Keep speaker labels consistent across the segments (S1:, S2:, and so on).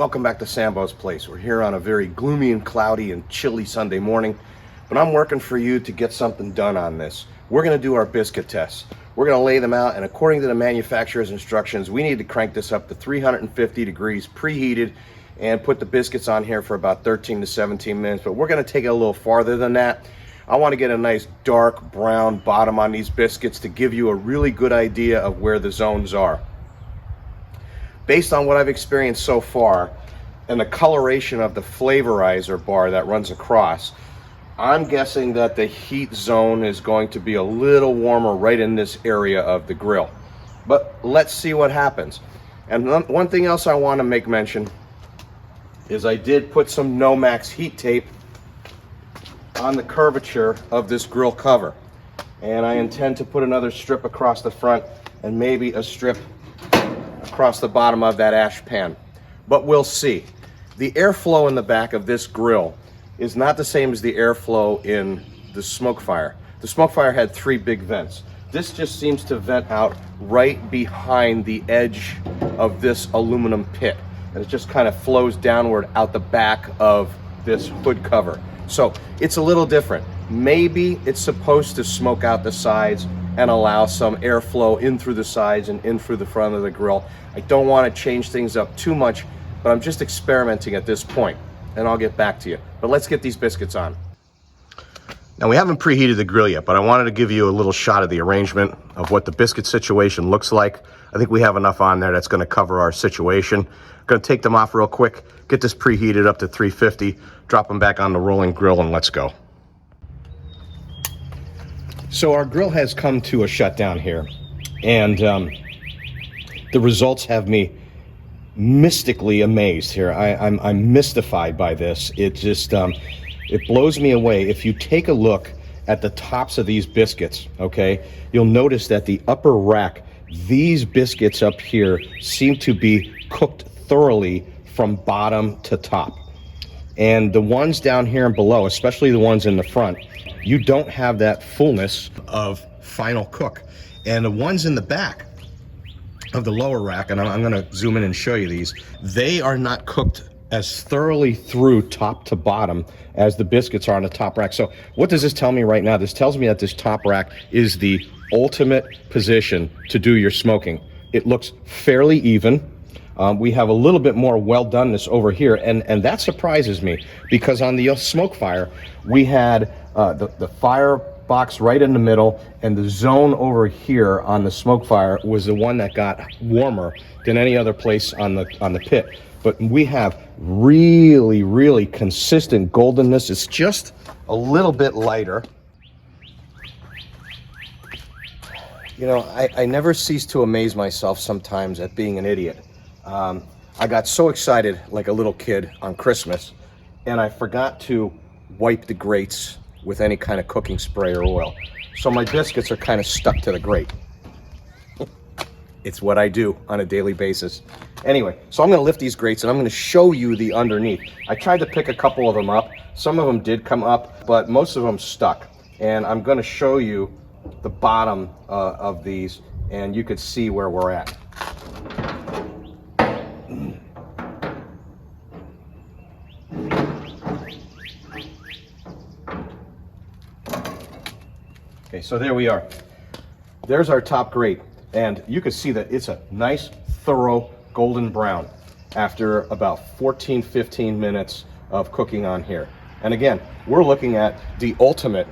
S1: Welcome back to Sambo's Place. We're here on a very gloomy and cloudy and chilly Sunday morning, but I'm working for you to get something done on this. We're going to do our biscuit tests. We're going to lay them out, and according to the manufacturer's instructions, we need to crank this up to 350 degrees preheated and put the biscuits on here for about 13 to 17 minutes, but we're going to take it a little farther than that. I want to get a nice dark brown bottom on these biscuits to give you a really good idea of where the zones are. Based on what I've experienced so far and the coloration of the flavorizer bar that runs across, I'm guessing that the heat zone is going to be a little warmer right in this area of the grill. But let's see what happens. And one thing else I want to make mention is I did put some Nomax heat tape on the curvature of this grill cover. And I intend to put another strip across the front and maybe a strip across the bottom of that ash pan, but we'll see. The airflow in the back of this grill is not the same as the airflow in the smoke fire. The smoke fire had 3 big vents. This just seems to vent out right behind the edge of this aluminum pit, and it just kind of flows downward out the back of this hood cover. So it's a little different. Maybe it's supposed to smoke out the sides and allow some airflow in through the sides and in through the front of the grill. I don't want to change things up too much, but I'm just experimenting at this point, and I'll get back to you. But let's get these biscuits on. Now, we haven't preheated the grill yet, but I wanted to give you a little shot of the arrangement of what the biscuit situation looks like. I think we have enough on there that's going to cover our situation. I'm going to take them off real quick, get this preheated up to 350, drop them back on the rolling grill, and let's go. So our grill has come to a shutdown here, and the results have me mystically amazed here. I'm mystified by this. It just it blows me away. If you take a look at the tops of these biscuits, okay, you'll notice that the upper rack, these biscuits up here seem to be cooked thoroughly from bottom to top. And the ones down here and below, especially the ones in the front, you don't have that fullness of final cook. And the ones in the back of the lower rack, and I'm going to zoom in and show you these, they are not cooked as thoroughly through top to bottom as the biscuits are on the top rack. So what does this tell me right now? This tells me that this top rack is the ultimate position to do your smoking. It looks fairly even. We have a little bit more well-doneness over here, and that surprises me, because on the smoke fire, we had the fire box right in the middle, and the zone over here on the smoke fire was the one that got warmer than any other place on the pit. But we have really, really consistent goldenness. It's just a little bit lighter. You know, I never cease to amaze myself sometimes at being an idiot. I got so excited like a little kid on Christmas, and I forgot to wipe the grates with any kind of cooking spray or oil. So my biscuits are kind of stuck to the grate. It's what I do on a daily basis. Anyway, so I'm going to lift these grates and I'm going to show you the underneath. I tried to pick a couple of them up. Some of them did come up, but most of them stuck. And I'm going to show you the bottom of these, and you could see where we're at. Okay, so there we are. There's our top grate, and you can see that it's a nice, thorough golden brown after about 14-15 minutes of cooking on here. And again, we're looking at the ultimate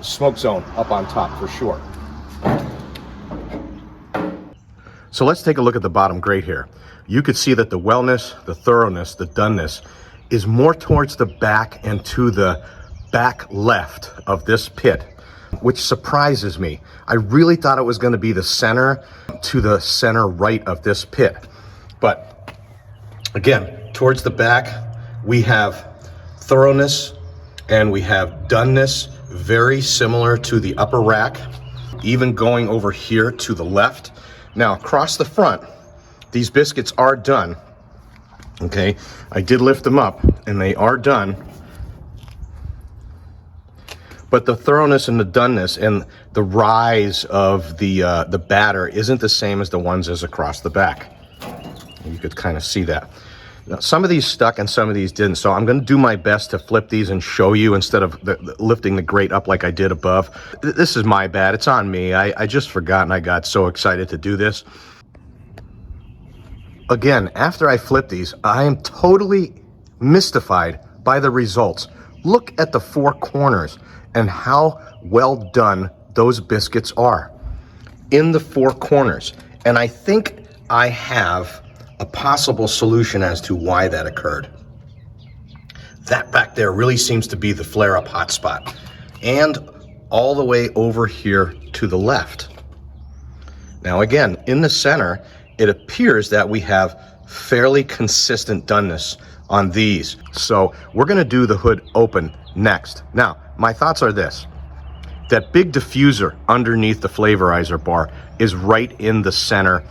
S1: smoke zone up on top for sure. So let's take a look at the bottom grate here. You could see that the wellness, the thoroughness, the doneness is more towards the back and to the back left of this pit, which surprises me. I really thought it was going to be the center to the center right of this pit. But again, towards the back, we have thoroughness and we have doneness, very similar to the upper rack, even going over here to the left. Now, across the front, these biscuits are done. Okay, I did lift them up and they are done. But the thoroughness and the doneness and the rise of the batter isn't the same as the ones as across the back. You could kind of see that. Now, some of these stuck and some of these didn't, so I'm going to do my best to flip these and show you instead of lifting the grate up like I did above. This is my bad. It's on me. I just forgot and I got so excited to do this. Again, after I flip these, I am totally mystified by the results. Look at the four corners and how well done those biscuits are in the four corners. And I think I have a possible solution as to why that occurred. That back there really seems to be the flare-up hotspot, and all the way over here to the left. Now again, in the center, it appears that we have fairly consistent doneness on these. So we're gonna do the hood open next. Now, my thoughts are this: that big diffuser underneath the flavorizer bar is right in the center.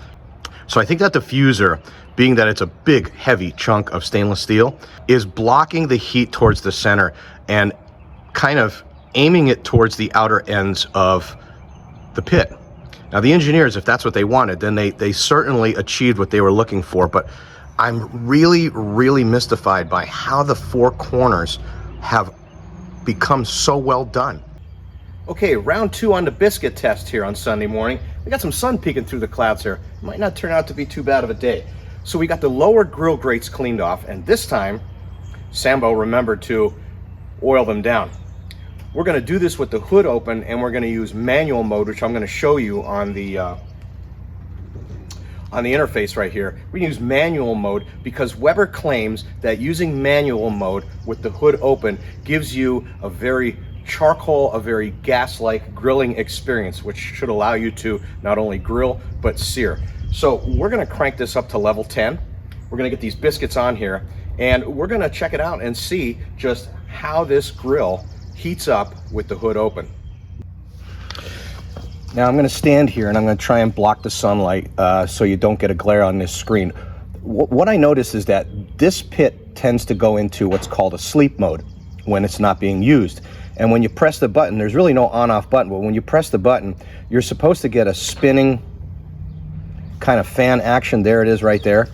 S1: So I think that diffuser, being that it's a big, heavy chunk of stainless steel, is blocking the heat towards the center and kind of aiming it towards the outer ends of the pit. Now the engineers, if that's what they wanted, then they certainly achieved what they were looking for, but I'm really, really mystified by how the four corners have become so well done. Okay, round two on the biscuit test here on Sunday morning. We got some sun peeking through the clouds here. Might not turn out to be too bad of a day. So we got the lower grill grates cleaned off, and this time Sambo remembered to oil them down. We're going to do this with the hood open, and we're going to use manual mode, which I'm going to show you on the interface right here. We're going to use manual mode because Weber claims that using manual mode with the hood open gives you a very charcoal, a very gas-like grilling experience, which should allow you to not only grill but sear. So we're going to crank this up to level 10. We're going to get these biscuits on here, and we're going to check it out and see just how this grill heats up with the hood open. Now I'm going to stand here and I'm going to try and block the sunlight so you don't get a glare on this screen. What I notice is that this pit tends to go into what's called a sleep mode when it's not being used. And when you press the button, there's really no on-off button, but when you press the button, you're supposed to get a spinning kind of fan action. There it is right there.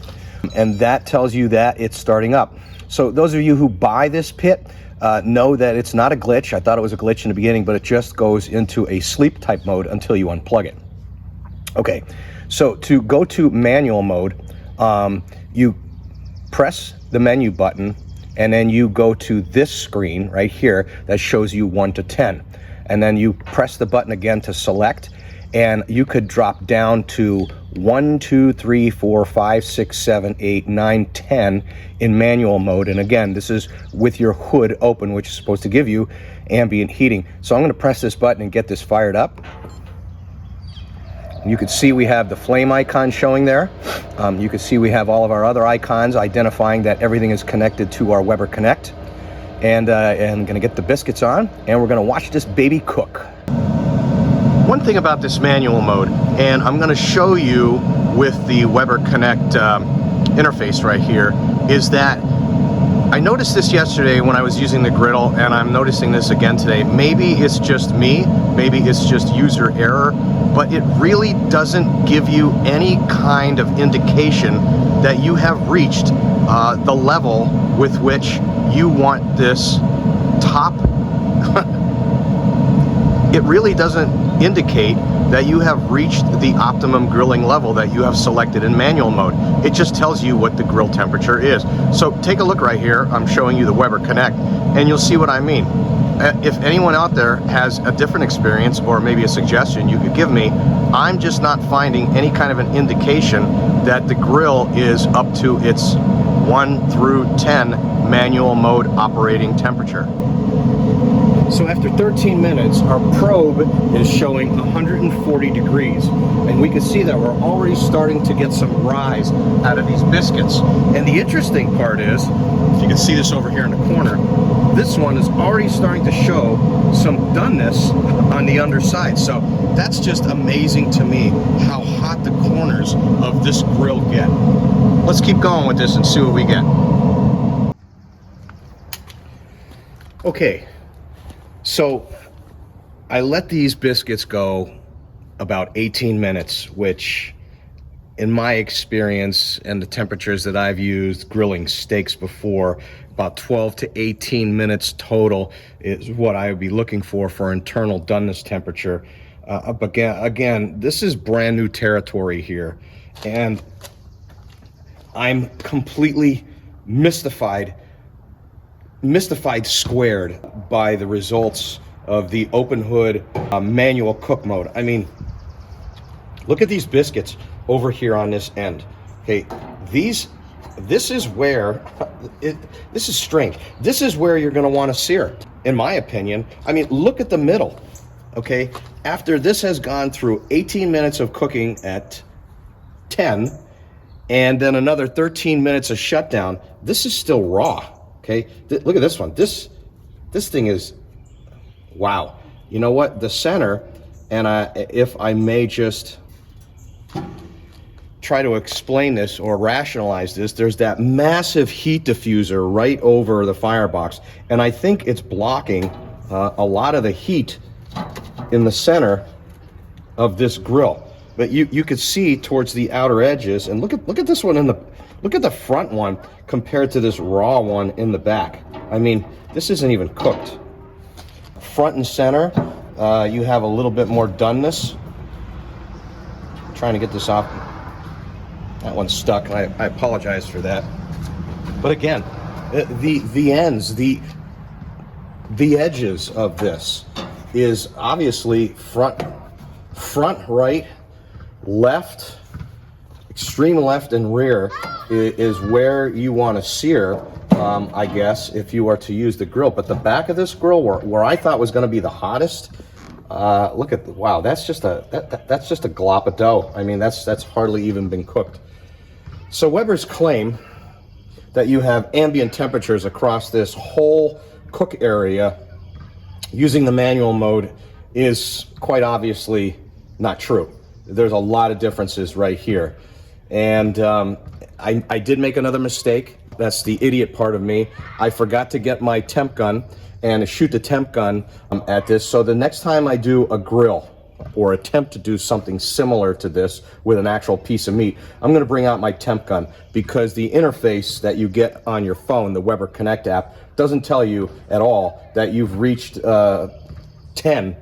S1: And that tells you that it's starting up. So those of you who buy this pit know that it's not a glitch. I thought it was a glitch in the beginning, but it just goes into a sleep type mode until you unplug it. Okay, so to go to manual mode, you press the menu button, and then you go to this screen right here that shows you 1 to 10. And then you press the button again to select, and you could drop down to 1, 2, 3, 4, 5, 6, 7, 8, 9, 10 in manual mode. And again, this is with your hood open, which is supposed to give you ambient heating. So I'm going to press this button and get this fired up. You can see we have the flame icon showing there. You can see we have all of our other icons identifying that everything is connected to our Weber Connect. And I'm going to get the biscuits on, and we're going to watch this baby cook. One thing about this manual mode, and I'm going to show you with the Weber Connect interface right here, is that I noticed this yesterday when I was using the griddle, and I'm noticing this again today. Maybe it's just me, maybe it's just user error, but it really doesn't give you any kind of indication that you have reached the level with which you want this top. It really doesn't indicate that you have reached the optimum grilling level that you have selected in manual mode. It just tells you what the grill temperature is. So take a look right here. I'm showing you the Weber Connect, and you'll see what I mean. If anyone out there has a different experience or maybe a suggestion you could give me, I'm just not finding any kind of an indication that the grill is up to its 1 through 10 manual mode operating temperature. So after 13 minutes, our probe is showing 140 degrees. And we can see that we're already starting to get some rise out of these biscuits. And the interesting part is, if you can see this over here in the corner, this one is already starting to show some doneness on the underside. So that's just amazing to me how hot the corners of this grill get. Let's keep going with this and see what we get. Okay. So I let these biscuits go about 18 minutes, which in my experience and the temperatures that I've used grilling steaks before, about 12 to 18 minutes total is what I would be looking for internal doneness temperature. But again, this is brand new territory here, and I'm completely mystified squared by the results of the open hood manual cook mode. I mean, look at these biscuits over here on this end. Okay, this is where this is strange. This is where you're going to want to sear, in my opinion. I mean, look at the middle. Okay, after this has gone through 18 minutes of cooking at 10 and then another 13 minutes of shutdown, this is still raw. Okay, look at this one. This thing is, wow. You know what? The center, and if I may just try to explain this or rationalize this, there's that massive heat diffuser right over the firebox, and I think it's blocking a lot of the heat in the center of this grill. But you could see towards the outer edges, and look at this one look at the front one compared to this raw one in the back. I mean, this isn't even cooked. Front and center, you have a little bit more doneness. I'm trying to get this off. That one's stuck. I apologize for that. But again, the ends, the edges of this is obviously front right, left, extreme left and rear is where you want to sear, I guess, if you are to use the grill. But the back of this grill, where I thought was going to be the hottest, look at wow, that's just a glop of dough. I mean, that's hardly even been cooked. So Weber's claim that you have ambient temperatures across this whole cook area using the manual mode is quite obviously not true. There's a lot of differences right here. And I did make another mistake. That's the idiot part of me. I forgot to get my temp gun and shoot the temp gun at this. So the next time I do a grill or attempt to do something similar to this with an actual piece of meat, I'm going to bring out my temp gun, because the interface that you get on your phone, the Weber Connect app, doesn't tell you at all that you've reached 10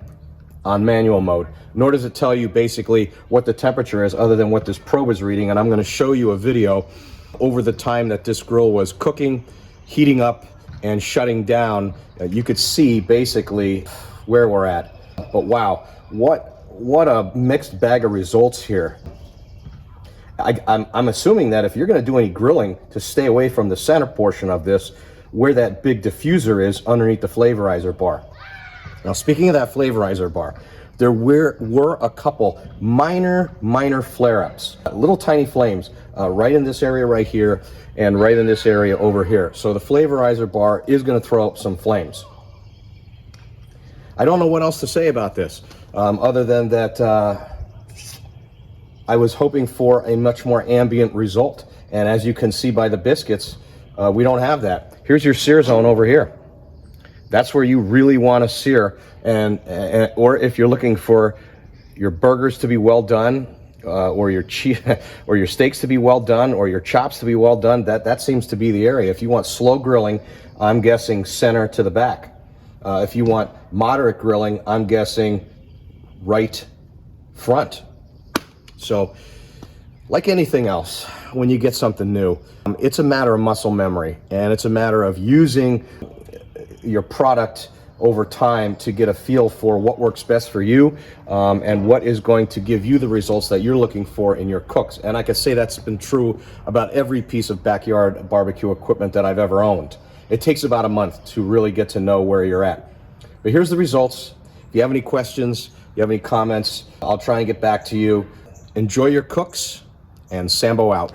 S1: on manual mode, nor does it tell you basically what the temperature is other than what this probe is reading. And I'm going to show you a video over the time that this grill was cooking, heating up, and shutting down. You could see basically where we're at. But wow, what a mixed bag of results here. I'm assuming that if you're going to do any grilling, to stay away from the center portion of this, where that big diffuser is underneath the flavorizer bar. Now, speaking of that flavorizer bar, there were a couple minor flare-ups, little tiny flames right in this area right here and right in this area over here. So the flavorizer bar is going to throw up some flames. I don't know what else to say about this, other than that I was hoping for a much more ambient result. And as you can see by the biscuits, we don't have that. Here's your sear zone over here. That's where you really want to sear, or if you're looking for your burgers to be well done, or your or your steaks to be well done, or your chops to be well done, that seems to be the area. If you want slow grilling, I'm guessing center to the back. If you want moderate grilling, I'm guessing right front. So, like anything else, when you get something new, it's a matter of muscle memory, and it's a matter of using your product over time to get a feel for what works best for you, and what is going to give you the results that you're looking for in your cooks. And I can say that's been true about every piece of backyard barbecue equipment that I've ever owned. It takes about a month to really get to know where you're at. But here's the results. If you have any questions, you have any comments, I'll try and get back to you. Enjoy your cooks, and Sambo out.